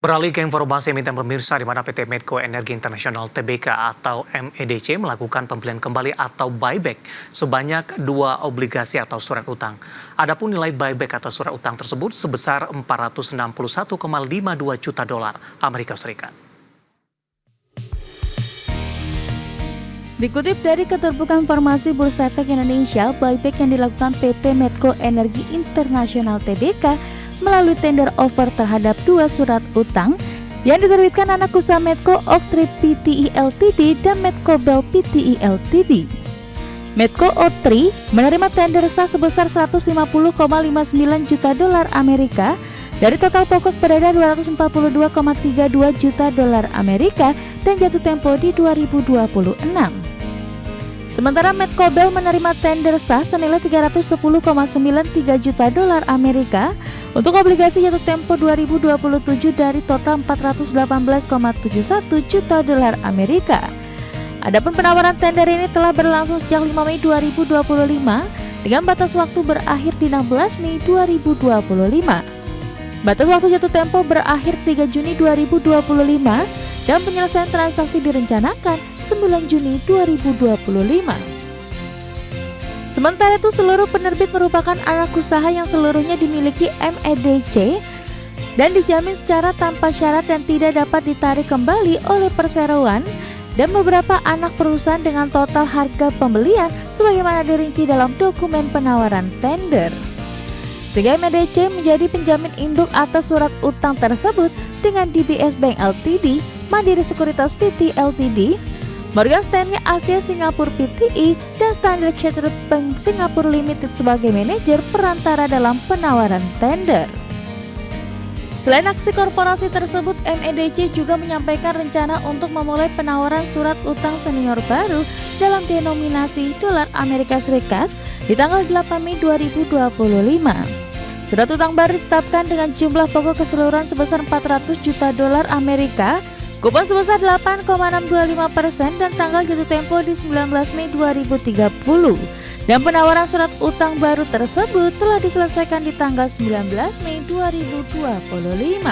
Beralih ke informasi emiten pemirsa di mana PT Medco Energi Internasional Tbk atau MEDC melakukan pembelian kembali atau buyback sebanyak 2 obligasi atau surat utang. Adapun nilai buyback atau surat utang tersebut sebesar 461,52 juta dolar Amerika Serikat. Dikutip dari Keterbukaan Informasi Bursa Efek Indonesia, buyback yang dilakukan PT Medco Energi Internasional Tbk melalui tender offer terhadap 2 surat utang yang diterbitkan anak usaha Medco Oaktree Pte Ltd dan Medco Bell Pte Ltd. Medco Oaktree menerima tender sah sebesar 150,59 juta dolar Amerika dari total pokok beredar 242,32 juta dolar Amerika dan jatuh tempo di 2026. Sementara Medco Bell menerima tender sah senilai 310,93 juta dolar Amerika untuk obligasi jatuh tempo 2027 dari total 418,71 juta dolar Amerika. Adapun penawaran tender ini telah berlangsung sejak 5 Mei 2025 dengan batas waktu berakhir di 16 Mei 2025. Batas waktu jatuh tempo berakhir 3 Juni 2025 dan penyelesaian transaksi direncanakan 9 Juni 2025. Sementara itu, seluruh penerbit merupakan anak usaha yang seluruhnya dimiliki MEDC dan dijamin secara tanpa syarat dan tidak dapat ditarik kembali oleh perseroan dan beberapa anak perusahaan dengan total harga pembelian sebagaimana dirinci dalam dokumen penawaran tender. Sehingga MEDC menjadi penjamin induk atas surat utang tersebut dengan DBS Bank Ltd, Mandiri Sekuritas Pte Ltd, Morgan Stanley Asia Singapura Pte, dan Standard Chartered Bank Singapura Limited sebagai manajer perantara dalam penawaran tender. Selain aksi korporasi tersebut, MEDC juga menyampaikan rencana untuk memulai penawaran surat utang senior baru dalam denominasi dolar Amerika Serikat di tanggal 8 Mei 2025. Surat utang baru ditetapkan dengan jumlah pokok keseluruhan sebesar 400 juta dolar Amerika, kupon sebesar 8,625% dan tanggal jatuh tempo di 19 Mei 2030. Dan penawaran surat utang baru tersebut telah diselesaikan di tanggal 19 Mei 2025.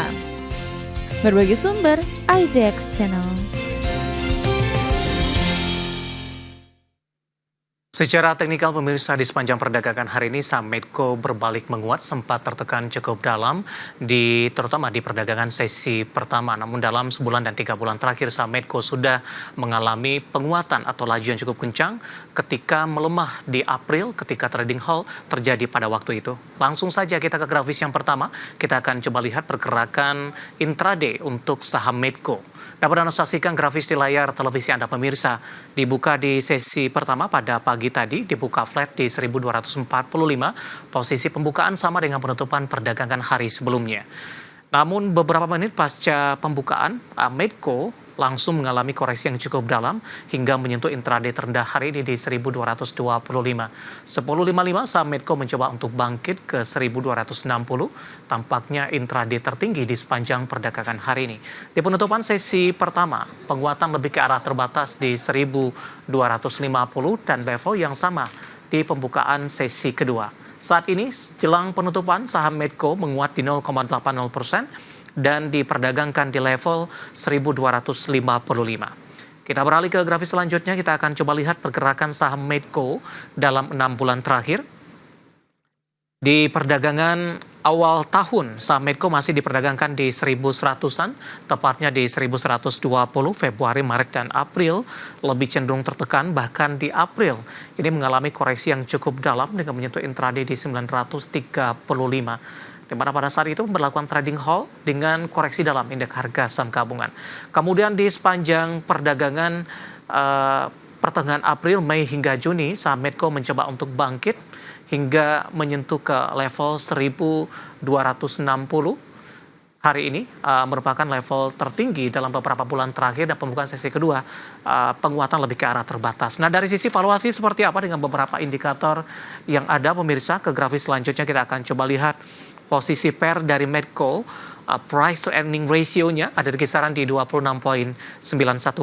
Berbagi sumber, IDX Channel. Secara teknikal pemirsa, di sepanjang perdagangan hari ini saham Medco berbalik menguat, sempat tertekan cukup dalam terutama di perdagangan sesi pertama. Namun dalam sebulan dan 3 bulan terakhir saham Medco sudah mengalami penguatan atau laju yang cukup kencang ketika melemah di April ketika trading halt terjadi pada waktu itu. Langsung saja kita ke grafis yang pertama, kita akan coba lihat pergerakan intraday untuk saham Medco. Dapat Anda saksikan grafis di layar televisi Anda pemirsa. Dibuka di sesi pertama pada pagi tadi, dibuka flat di 1245, posisi pembukaan sama dengan penutupan perdagangan hari sebelumnya. Namun beberapa menit pasca pembukaan, Medco langsung mengalami koreksi yang cukup dalam hingga menyentuh intraday terendah hari ini di 1225. 10.55 saham Medco mencoba untuk bangkit ke 1260, tampaknya intraday tertinggi di sepanjang perdagangan hari ini. Di penutupan sesi pertama, penguatan lebih ke arah terbatas di 1250 dan level yang sama di pembukaan sesi kedua. Saat ini jelang penutupan saham Medco menguat di 0,80% dan diperdagangkan di level 1255. Kita beralih ke grafis selanjutnya, kita akan coba lihat pergerakan saham Medco dalam 6 bulan terakhir. Di perdagangan awal tahun, saham Medco masih diperdagangkan di 1100-an, tepatnya di 1120 Februari, Maret, dan April lebih cenderung tertekan, bahkan di April ini mengalami koreksi yang cukup dalam dengan menyentuh intraday di 935. Di mana pada saat itu melakukan trading halt dengan koreksi dalam indeks harga saham gabungan. Kemudian di sepanjang perdagangan pertengahan April, Mei hingga Juni, saham Medco mencoba untuk bangkit hingga menyentuh ke level 1260. Hari ini merupakan level tertinggi dalam beberapa bulan terakhir dan pembukaan sesi kedua penguatan lebih ke arah terbatas. Nah, dari sisi valuasi seperti apa dengan beberapa indikator yang ada pemirsa, ke grafis selanjutnya kita akan coba lihat Posisi pair dari Medco, price to earning ratio-nya ada di kisaran di 26,91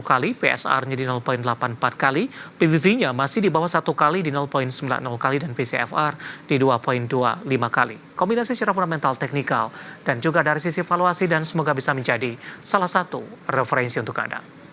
kali, PSR-nya di 0,84 kali, PBV-nya masih di bawah 1 kali di 0,90 kali, dan PCFR di 2,25 kali. Kombinasi secara fundamental, teknikal, dan juga dari sisi valuasi, dan semoga bisa menjadi salah satu referensi untuk Anda.